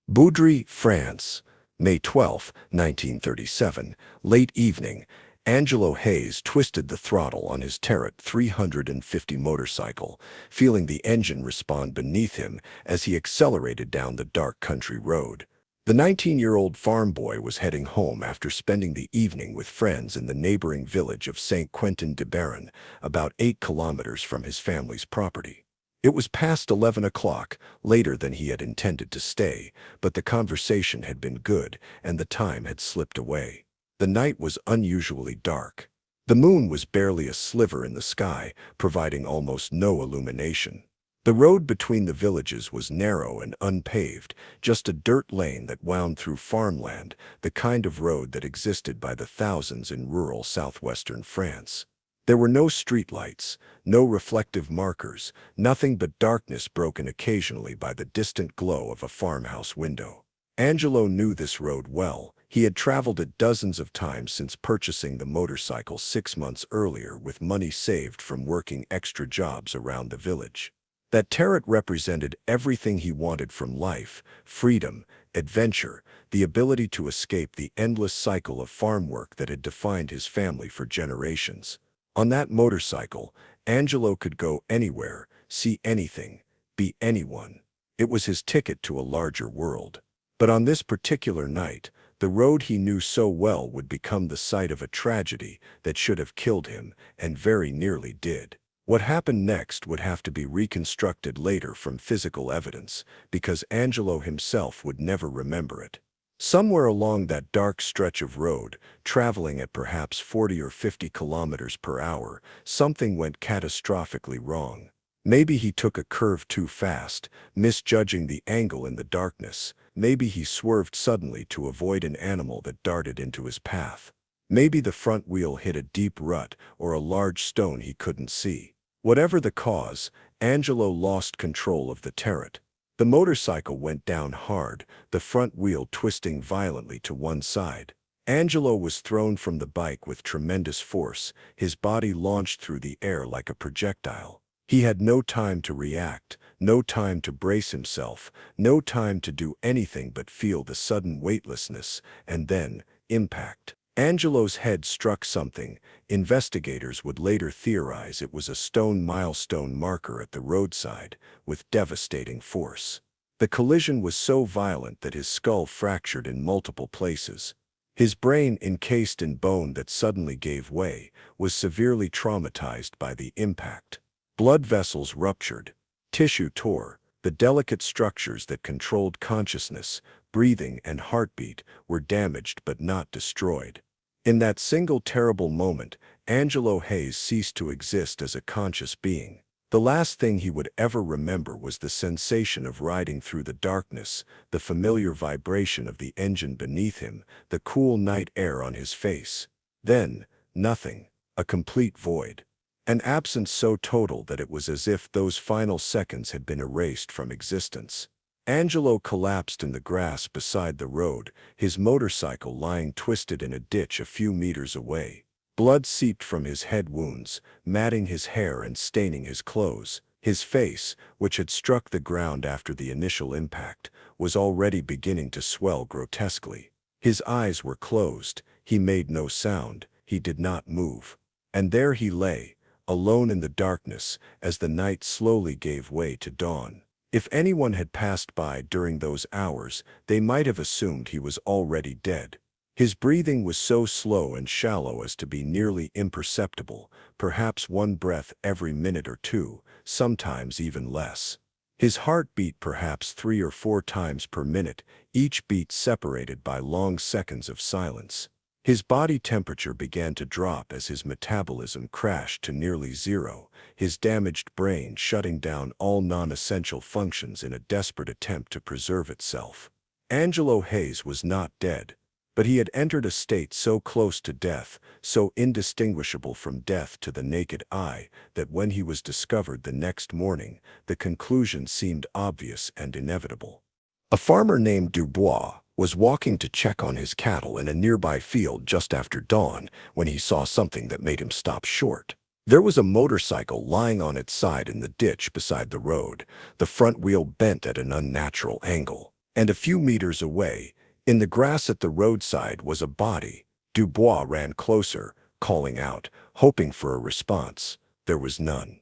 Boudry, France, May 12, 1937, late evening. Angelo Hays twisted the throttle on his Tarot 350 motorcycle, feeling the engine respond beneath him as he accelerated down the dark country road. The 19-year-old farm boy was heading home after spending the evening with friends in the neighboring village of Saint-Quentin-de-Baron, about 8 kilometers from his family's property. It was past 11 o'clock, later than he had intended to stay, but the conversation had been good and the time had slipped away. The night was unusually dark. The moon was barely a sliver in the sky, providing almost no illumination. The road between the villages was narrow and unpaved, just a dirt lane that wound through farmland, the kind of road that existed by the thousands in rural southwestern France. There were no streetlights, no reflective markers, nothing but darkness broken occasionally by the distant glow of a farmhouse window. Angelo knew this road well. He had traveled it dozens of times since purchasing the motorcycle 6 months earlier with money saved from working extra jobs around the village. That Tarot represented everything he wanted from life: freedom, adventure, the ability to escape the endless cycle of farm work that had defined his family for generations. On that motorcycle, Angelo could go anywhere, see anything, be anyone. It was his ticket to a larger world. But on this particular night, the road he knew so well would become the site of a tragedy that should have killed him, and very nearly did. What happened next would have to be reconstructed later from physical evidence, because Angelo himself would never remember it. Somewhere along that dark stretch of road, traveling at perhaps 40 or 50 kilometers per hour, something went catastrophically wrong. Maybe he took a curve too fast, misjudging the angle in the darkness. Maybe he swerved suddenly to avoid an animal that darted into his path. Maybe the front wheel hit a deep rut or a large stone he couldn't see. Whatever the cause, Angelo lost control of the Tarot. The motorcycle went down hard, the front wheel twisting violently to one side. Angelo was thrown from the bike with tremendous force, his body launched through the air like a projectile. He had no time to react, no time to brace himself, no time to do anything but feel the sudden weightlessness, and then, impact. Angelo's head struck something. Investigators would later theorize it was a stone milestone marker at the roadside, with devastating force. The collision was so violent that his skull fractured in multiple places. His brain, encased in bone that suddenly gave way, was severely traumatized by the impact. Blood vessels ruptured, tissue tore. The delicate structures that controlled consciousness, breathing, and heartbeat were damaged but not destroyed. In that single terrible moment, Angelo Hays ceased to exist as a conscious being. The last thing he would ever remember was the sensation of riding through the darkness, the familiar vibration of the engine beneath him, the cool night air on his face. Then, nothing, a complete void. An absence so total that it was as if those final seconds had been erased from existence. Angelo collapsed in the grass beside the road, his motorcycle lying twisted in a ditch a few meters away. Blood seeped from his head wounds, matting his hair and staining his clothes. His face, which had struck the ground after the initial impact, was already beginning to swell grotesquely. His eyes were closed, he made no sound, he did not move. And there he lay, alone in the darkness, as the night slowly gave way to dawn. If anyone had passed by during those hours, they might have assumed he was already dead. His breathing was so slow and shallow as to be nearly imperceptible, perhaps one breath every minute or two, sometimes even less. His heart beat perhaps 3 or 4 times per minute, each beat separated by long seconds of silence. His body temperature began to drop as his metabolism crashed to nearly zero, his damaged brain shutting down all non-essential functions in a desperate attempt to preserve itself. Angelo Hays was not dead, but he had entered a state so close to death, so indistinguishable from death to the naked eye, that when he was discovered the next morning, the conclusion seemed obvious and inevitable. A farmer named Dubois was walking to check on his cattle in a nearby field just after dawn when he saw something that made him stop short. There was a motorcycle lying on its side in the ditch beside the road, the front wheel bent at an unnatural angle. And a few meters away, in the grass at the roadside, was a body. Dubois ran closer, calling out, hoping for a response. There was none.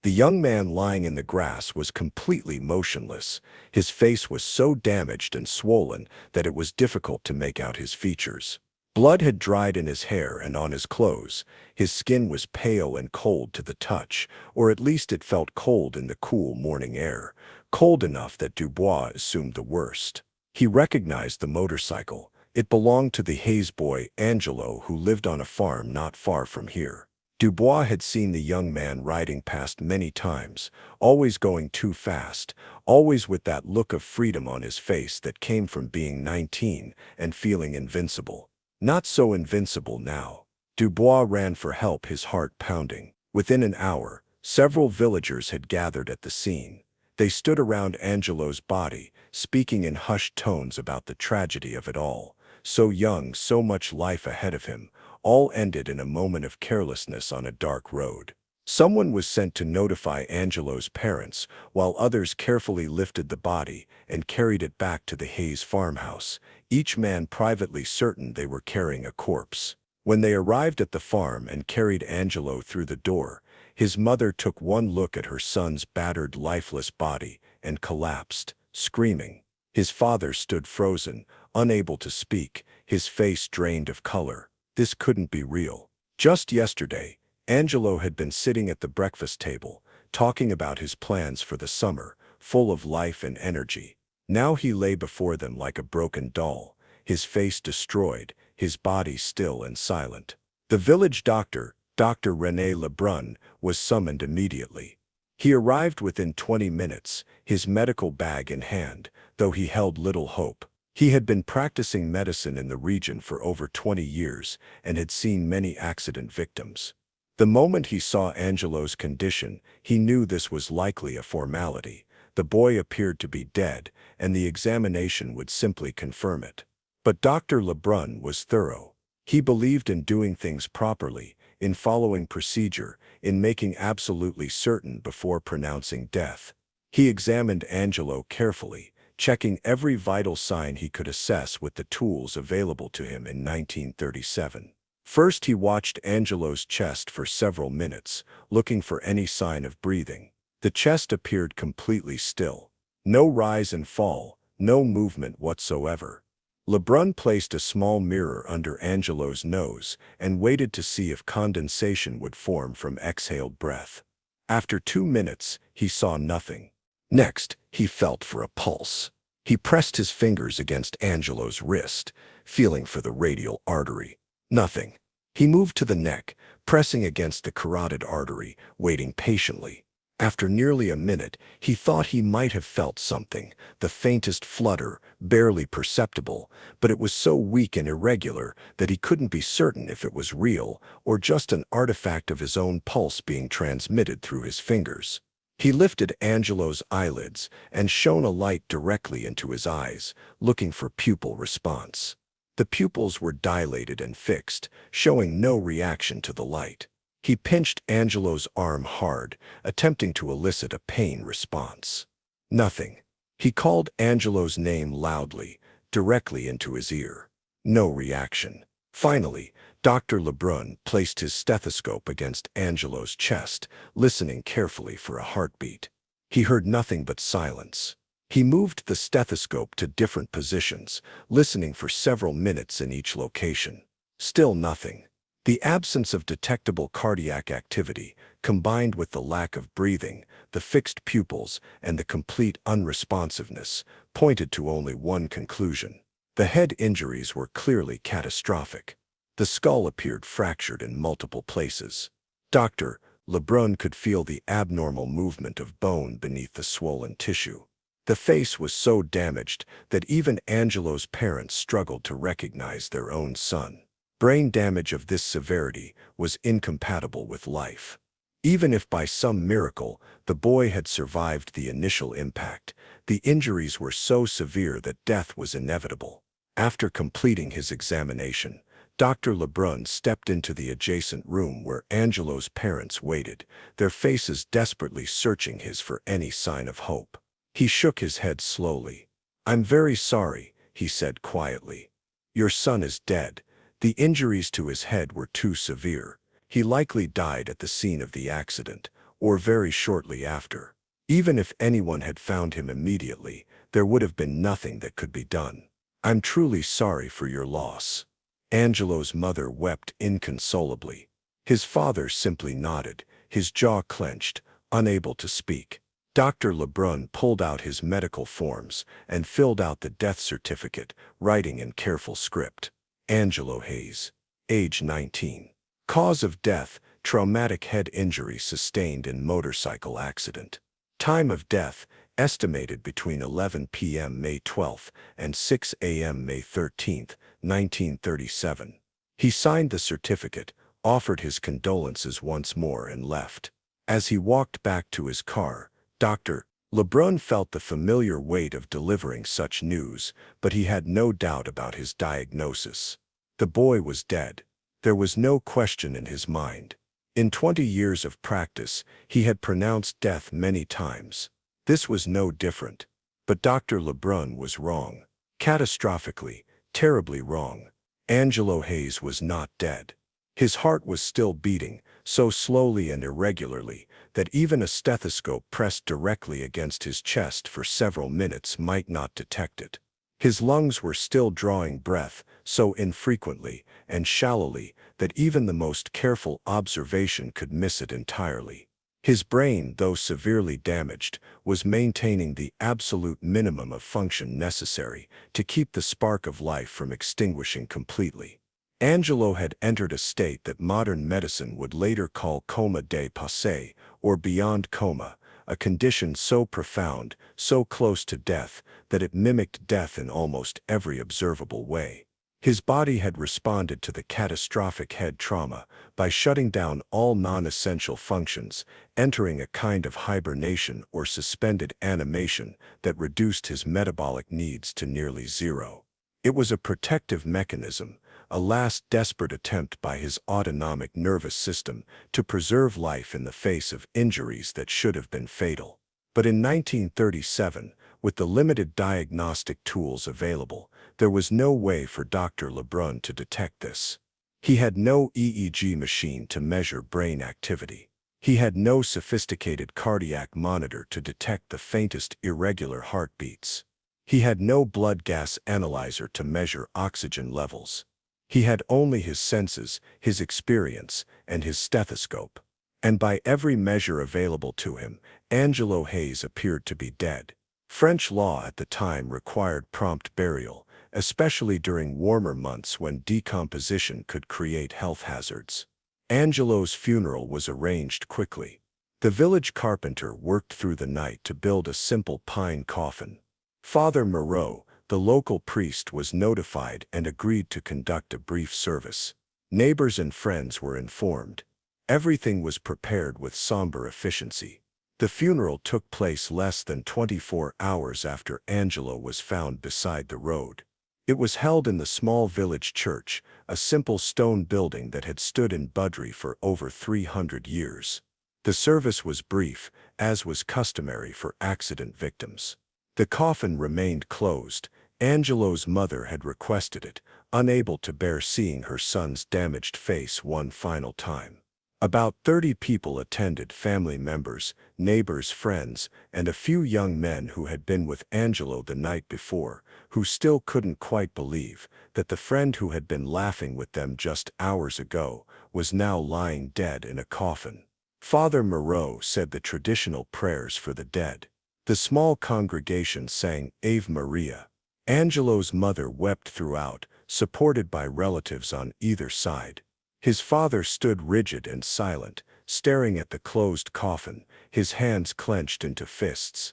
The young man lying in the grass was completely motionless. His face was so damaged and swollen that it was difficult to make out his features. Blood had dried in his hair and on his clothes. His skin was pale and cold to the touch, or at least it felt cold in the cool morning air, cold enough that Dubois assumed the worst. He recognized the motorcycle. It belonged to the Hays boy, Angelo, who lived on a farm not far from here. Dubois had seen the young man riding past many times, always going too fast, always with that look of freedom on his face that came from being 19 and feeling invincible. Not so invincible now. Dubois ran for help, his heart pounding. Within an hour, several villagers had gathered at the scene. They stood around Angelo's body, speaking in hushed tones about the tragedy of it all. So young, so much life ahead of him, all ended in a moment of carelessness on a dark road. Someone was sent to notify Angelo's parents, while others carefully lifted the body and carried it back to the Hays farmhouse, each man privately certain they were carrying a corpse. When they arrived at the farm and carried Angelo through the door, his mother took one look at her son's battered, lifeless body and collapsed, screaming. His father stood frozen, unable to speak, his face drained of color. This couldn't be real. Just yesterday, Angelo had been sitting at the breakfast table, talking about his plans for the summer, full of life and energy. Now he lay before them like a broken doll, his face destroyed, his body still and silent. The village doctor, Dr. René Lebrun, was summoned immediately. He arrived within 20 minutes, his medical bag in hand, though he held little hope. He had been practicing medicine in the region for over 20 years and had seen many accident victims. The moment he saw Angelo's condition, he knew this was likely a formality. The boy appeared to be dead, and the examination would simply confirm it. But Dr. Lebrun was thorough. He believed in doing things properly, in following procedure, in making absolutely certain before pronouncing death. He examined Angelo carefully, checking every vital sign he could assess with the tools available to him in 1937. First, he watched Angelo's chest for several minutes, looking for any sign of breathing. The chest appeared completely still. No rise and fall, no movement whatsoever. Lebrun placed a small mirror under Angelo's nose and waited to see if condensation would form from exhaled breath. After 2 minutes, he saw nothing. Next, he felt for a pulse. He pressed his fingers against Angelo's wrist, feeling for the radial artery. Nothing. He moved to the neck, pressing against the carotid artery, waiting patiently. After nearly a minute, he thought he might have felt something, the faintest flutter, barely perceptible, but it was so weak and irregular that he couldn't be certain if it was real or just an artifact of his own pulse being transmitted through his fingers. He lifted Angelo's eyelids and shone a light directly into his eyes, looking for pupil response. The pupils were dilated and fixed, showing no reaction to the light. He pinched Angelo's arm hard, attempting to elicit a pain response. Nothing. He called Angelo's name loudly, directly into his ear. No reaction. Finally, Dr. Lebrun placed his stethoscope against Angelo's chest, listening carefully for a heartbeat. He heard nothing but silence. He moved the stethoscope to different positions, listening for several minutes in each location. Still nothing. The absence of detectable cardiac activity, combined with the lack of breathing, the fixed pupils, and the complete unresponsiveness, pointed to only one conclusion. The head injuries were clearly catastrophic. The skull appeared fractured in multiple places. Dr. Lebrun could feel the abnormal movement of bone beneath the swollen tissue. The face was so damaged that even Angelo's parents struggled to recognize their own son. Brain damage of this severity was incompatible with life. Even if by some miracle the boy had survived the initial impact, the injuries were so severe that death was inevitable. After completing his examination, Dr. Lebrun stepped into the adjacent room where Angelo's parents waited, their faces desperately searching his for any sign of hope. He shook his head slowly. "I'm very sorry," he said quietly. "Your son is dead. The injuries to his head were too severe. He likely died at the scene of the accident, or very shortly after. Even if anyone had found him immediately, there would have been nothing that could be done. I'm truly sorry for your loss." Angelo's mother wept inconsolably. His father simply nodded, his jaw clenched, unable to speak. Dr. Lebrun pulled out his medical forms and filled out the death certificate, writing in careful script. Angelo Hays, age 19. Cause of death, traumatic head injury sustained in motorcycle accident. Time of death, estimated between 11 p.m. May 12 and 6 a.m. May 13, 1937. He signed the certificate, offered his condolences once more and left. As he walked back to his car, Dr. Lebrun felt the familiar weight of delivering such news, but he had no doubt about his diagnosis. The boy was dead. There was no question in his mind. In 20 years of practice, he had pronounced death many times. This was no different. But Dr. Lebrun was wrong. Catastrophically, terribly wrong. Angelo Hays was not dead. His heart was still beating, so slowly and irregularly that even a stethoscope pressed directly against his chest for several minutes might not detect it. His lungs were still drawing breath, so infrequently and shallowly that even the most careful observation could miss it entirely. His brain, though severely damaged, was maintaining the absolute minimum of function necessary to keep the spark of life from extinguishing completely. Angelo had entered a state that modern medicine would later call coma de passé, or beyond coma, a condition so profound, so close to death, that it mimicked death in almost every observable way. His body had responded to the catastrophic head trauma by shutting down all non-essential functions, entering a kind of hibernation or suspended animation that reduced his metabolic needs to nearly zero. It was a protective mechanism, a last desperate attempt by his autonomic nervous system to preserve life in the face of injuries that should have been fatal. But in 1937, with the limited diagnostic tools available, there was no way for Dr. Lebrun to detect this. He had no EEG machine to measure brain activity. He had no sophisticated cardiac monitor to detect the faintest irregular heartbeats. He had no blood gas analyzer to measure oxygen levels. He had only his senses, his experience, and his stethoscope. And by every measure available to him, Angelo Hays appeared to be dead. French law at the time required prompt burial, especially during warmer months when decomposition could create health hazards. Angelo's funeral was arranged quickly. The village carpenter worked through the night to build a simple pine coffin. Father Moreau, the local priest, was notified and agreed to conduct a brief service. Neighbors and friends were informed. Everything was prepared with somber efficiency. The funeral took place less than 24 hours after Angelo was found beside the road. It was held in the small village church, a simple stone building that had stood in Budry for over 300 years. The service was brief, as was customary for accident victims. The coffin remained closed. Angelo's mother had requested it, unable to bear seeing her son's damaged face one final time. About 30 people attended: family members, neighbors, friends, and a few young men who had been with Angelo the night before, who still couldn't quite believe that the friend who had been laughing with them just hours ago was now lying dead in a coffin. Father Moreau said the traditional prayers for the dead. The small congregation sang Ave Maria. Angelo's mother wept throughout, supported by relatives on either side. His father stood rigid and silent, staring at the closed coffin, his hands clenched into fists.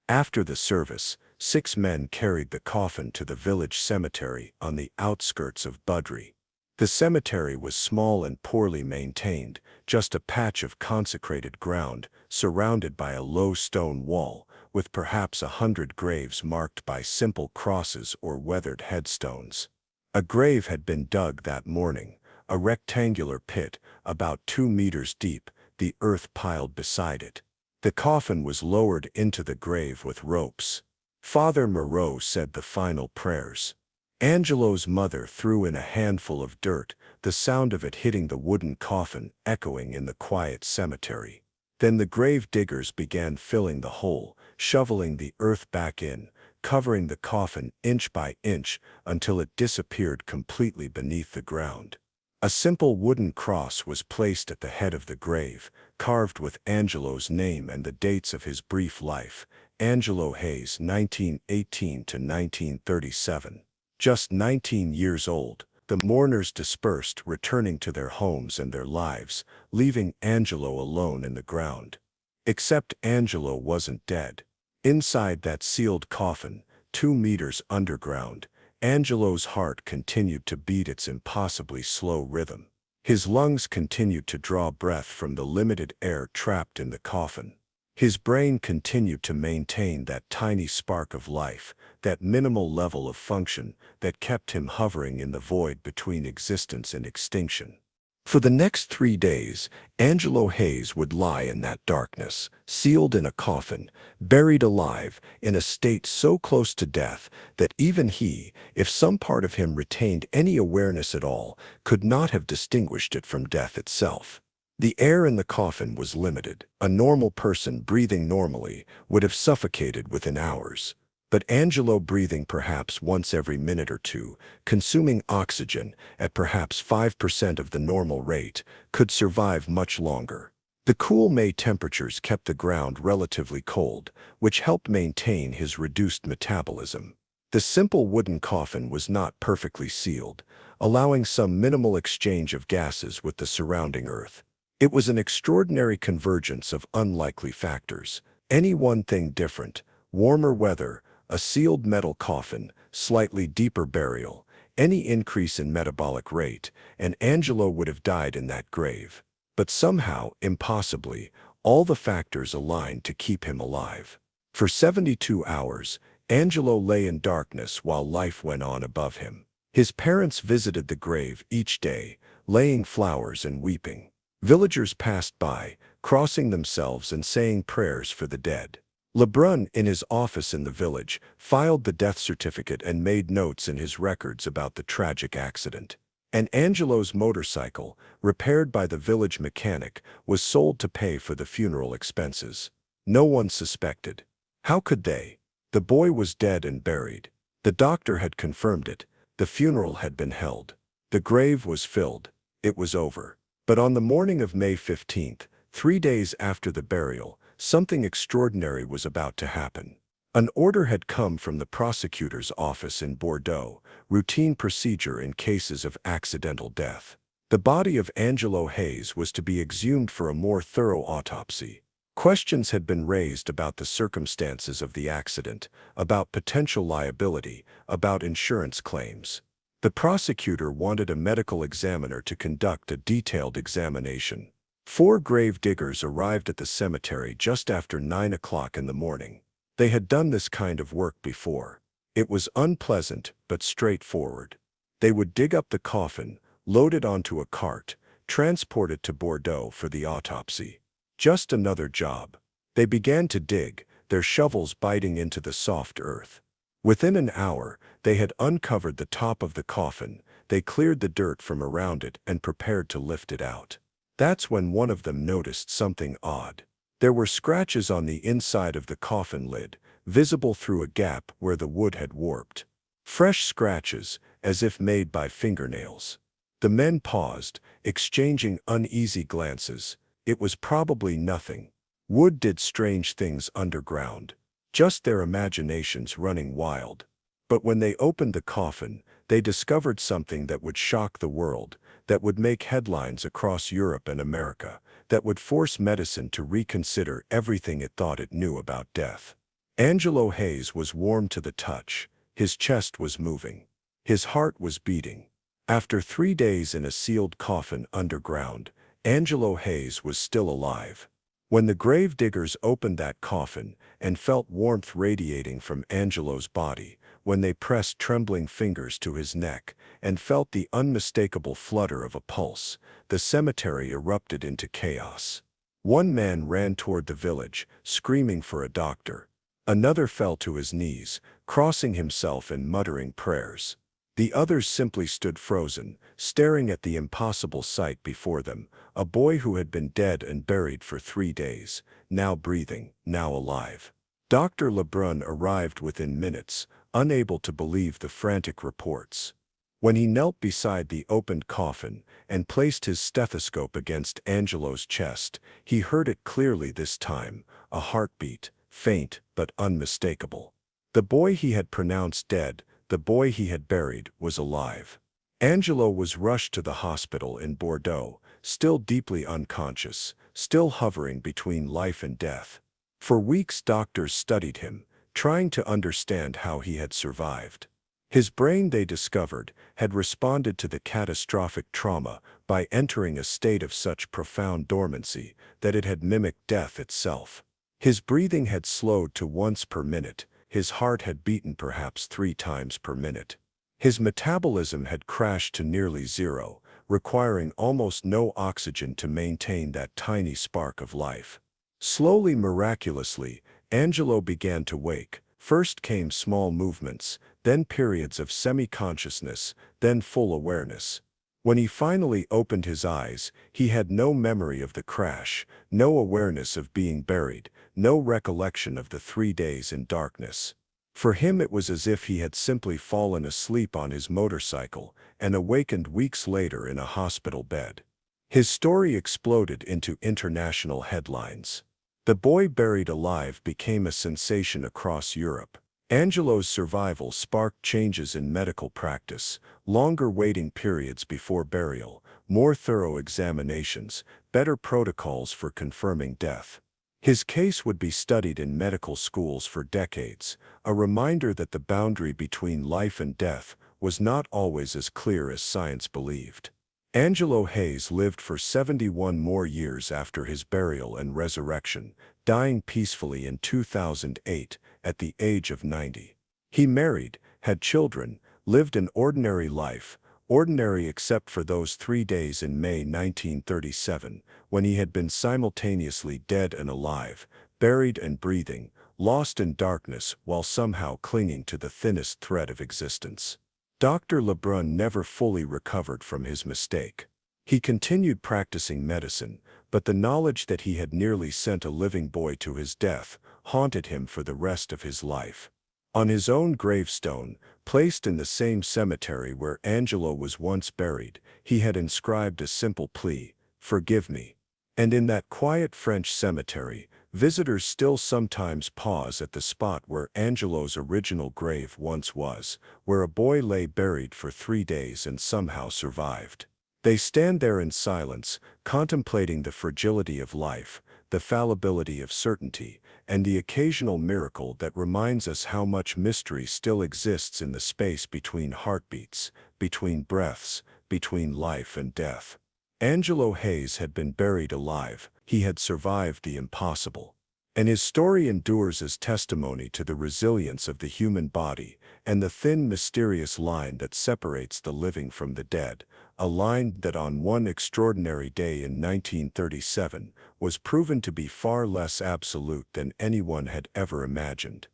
After the service, 6 men carried the coffin to the village cemetery on the outskirts of Budry. The cemetery was small and poorly maintained, just a patch of consecrated ground, surrounded by a low stone wall, with perhaps 100 graves marked by simple crosses or weathered headstones. A grave had been dug that morning, a rectangular pit, about 2 meters deep, the earth piled beside it. The coffin was lowered into the grave with ropes. Father Moreau said the final prayers. Angelo's mother threw in a handful of dirt, the sound of it hitting the wooden coffin echoing in the quiet cemetery. Then the grave diggers began filling the hole, shoveling the earth back in, covering the coffin inch by inch until it disappeared completely beneath the ground. A simple wooden cross was placed at the head of the grave, carved with Angelo's name and the dates of his brief life: Angelo Hays, 1918 to 1937. Just 19 years old, the mourners dispersed, returning to their homes and their lives, leaving Angelo alone in the ground. Except Angelo wasn't dead. Inside that sealed coffin, 2 meters underground, Angelo's heart continued to beat its impossibly slow rhythm. His lungs continued to draw breath from the limited air trapped in the coffin. His brain continued to maintain that tiny spark of life, that minimal level of function that kept him hovering in the void between existence and extinction. For the next 3 days, Angelo Hays would lie in that darkness, sealed in a coffin, buried alive, in a state so close to death that even he, if some part of him retained any awareness at all, could not have distinguished it from death itself. The air in the coffin was limited. A normal person breathing normally would have suffocated within hours. But Angelo, breathing perhaps once every minute or two, consuming oxygen at perhaps 5% of the normal rate, could survive much longer. The cool May temperatures kept the ground relatively cold, which helped maintain his reduced metabolism. The simple wooden coffin was not perfectly sealed, allowing some minimal exchange of gases with the surrounding earth. It was an extraordinary convergence of unlikely factors. Any one thing different: warmer weather, a sealed metal coffin, slightly deeper burial, any increase in metabolic rate, and Angelo would have died in that grave. But somehow, impossibly, all the factors aligned to keep him alive. For 72 hours, Angelo lay in darkness while life went on above him. His parents visited the grave each day, laying flowers and weeping. Villagers passed by, crossing themselves and saying prayers for the dead. Lebrun, in his office in the village, filed the death certificate and made notes in his records about the tragic accident. And Angelo's motorcycle, repaired by the village mechanic, was sold to pay for the funeral expenses. No one suspected. How could they? The boy was dead and buried. The doctor had confirmed it. The funeral had been held. The grave was filled. It was over. But on the morning of May 15th, 3 days after the burial, something extraordinary was about to happen. An order had come from the prosecutor's office in Bordeaux, routine procedure in cases of accidental death. The body of Angelo Hays was to be exhumed for a more thorough autopsy. Questions had been raised about the circumstances of the accident, about potential liability, about insurance claims. The prosecutor wanted a medical examiner to conduct a detailed examination. 4 grave diggers arrived at the cemetery just after 9 o'clock in the morning. They had done this kind of work before. It was unpleasant but straightforward. They would dig up the coffin, load it onto a cart, transport it to Bordeaux for the autopsy. Just another job. They began to dig, their shovels biting into the soft earth. Within an hour, they had uncovered the top of the coffin. They cleared the dirt from around it and prepared to lift it out. That's when one of them noticed something odd. There were scratches on the inside of the coffin lid, visible through a gap where the wood had warped. Fresh scratches, as if made by fingernails. The men paused, exchanging uneasy glances. It was probably nothing. Wood did strange things underground. Just their imaginations running wild. But when they opened the coffin, they discovered something that would shock the world, that would make headlines across Europe and America, that would force medicine to reconsider everything it thought it knew about death. Angelo Hays was warm to the touch. His chest was moving. His heart was beating. After 3 days in a sealed coffin underground, Angelo Hays was still alive. When the grave diggers opened that coffin and felt warmth radiating from Angelo's body, when they pressed trembling fingers to his neck and felt the unmistakable flutter of a pulse, the cemetery erupted into chaos. One man ran toward the village, screaming for a doctor. Another fell to his knees, crossing himself and muttering prayers. The others simply stood frozen, staring at the impossible sight before them, a boy who had been dead and buried for 3 days, now breathing, now alive. Dr. Lebrun arrived within minutes, unable to believe the frantic reports. When he knelt beside the opened coffin and placed his stethoscope against Angelo's chest, he heard it clearly this time, a heartbeat, faint but unmistakable. The boy he had pronounced dead, the boy he had buried, was alive. Angelo was rushed to the hospital in Bordeaux, still deeply unconscious, still hovering between life and death. For weeks doctors studied him, trying to understand how he had survived. His brain, they discovered, had responded to the catastrophic trauma by entering a state of such profound dormancy that it had mimicked death itself. His breathing had slowed to once per minute, his heart had beaten perhaps 3 times per minute. His metabolism had crashed to nearly zero, requiring almost no oxygen to maintain that tiny spark of life. Slowly, miraculously, Angelo began to wake. First came small movements, then periods of semi-consciousness, then full awareness. When he finally opened his eyes, he had no memory of the crash, no awareness of being buried, no recollection of the 3 days in darkness. For him it was as if he had simply fallen asleep on his motorcycle and awakened weeks later in a hospital bed. His story exploded into international headlines. The boy buried alive became a sensation across Europe. Angelo's survival sparked changes in medical practice, longer waiting periods before burial, more thorough examinations, better protocols for confirming death. His case would be studied in medical schools for decades, a reminder that the boundary between life and death was not always as clear as science believed. Angelo Hays lived for 71 more years after his burial and resurrection, dying peacefully in 2008 at the age of 90. He married, had children, lived an ordinary life, ordinary except for those 3 days in May 1937, when he had been simultaneously dead and alive, buried and breathing, lost in darkness while somehow clinging to the thinnest thread of existence. Dr. Lebrun never fully recovered from his mistake. He continued practicing medicine, but the knowledge that he had nearly sent a living boy to his death haunted him for the rest of his life. On his own gravestone, placed in the same cemetery where Angelo was once buried, he had inscribed a simple plea, "Forgive me." And in that quiet French cemetery, visitors still sometimes pause at the spot where Angelo's original grave once was, where a boy lay buried for 3 days and somehow survived. They stand there in silence, contemplating the fragility of life, the fallibility of certainty, and the occasional miracle that reminds us how much mystery still exists in the space between heartbeats, between breaths, between life and death. Angelo Hays had been buried alive. He had survived the impossible. And his story endures as testimony to the resilience of the human body and the thin, mysterious line that separates the living from the dead, a line that on one extraordinary day in 1937 was proven to be far less absolute than anyone had ever imagined.